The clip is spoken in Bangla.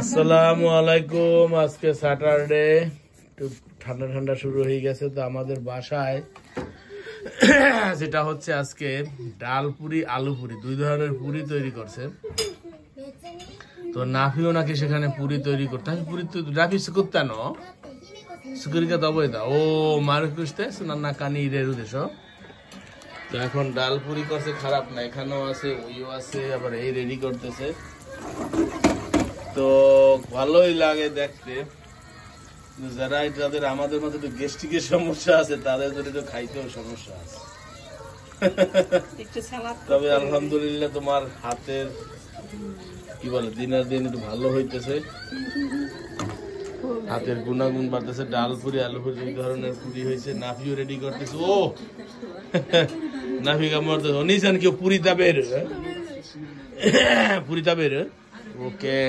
আসসালামু আলাইকুম। আজকে স্যাটারডে, একটু ঠান্ডা ঠান্ডা শুরু হয়ে গেছে। তো আমাদের বাসায় যেটা হচ্ছে আজকে ডাল পুরি, আলু পুরি, দুই ধরনের পুরি তৈরি করছে। তো নাফিও নাকি সেখানে পুরি তৈরি করতে হবে। পুরি তো নাফি করতে নো সুকুরিকা দবই দা ও মারু কুস্তে না কানি রেরু দেশ। তো এখন ডাল পুরি করছে, খারাপ না। এখানেও আছে, ওইও আছে, আবার এই রেডি করতেছে। তো ভালোই লাগে দেখতে। যারা যাদের আমাদের মধ্যে একটু গ্যাস্ট্রিকের সমস্যা আছে তাদের জন্য তো খাইতেও সমস্যা আছে। তবে আলহামদুলিল্লাহ তোমার হাতের কি বলে দিনের দিন একটু ভালো হইতেছে, হাতের গুণাগুণ বাড়তেছে। ডাল পুরি, আলু পুরি দুই ধরনের পুরি হয়েছে। নাফিও রেডি করতেছে। ও নাফি কামড় অনিসান কেউ পুরি তাবের পুরি তাবের ওকে।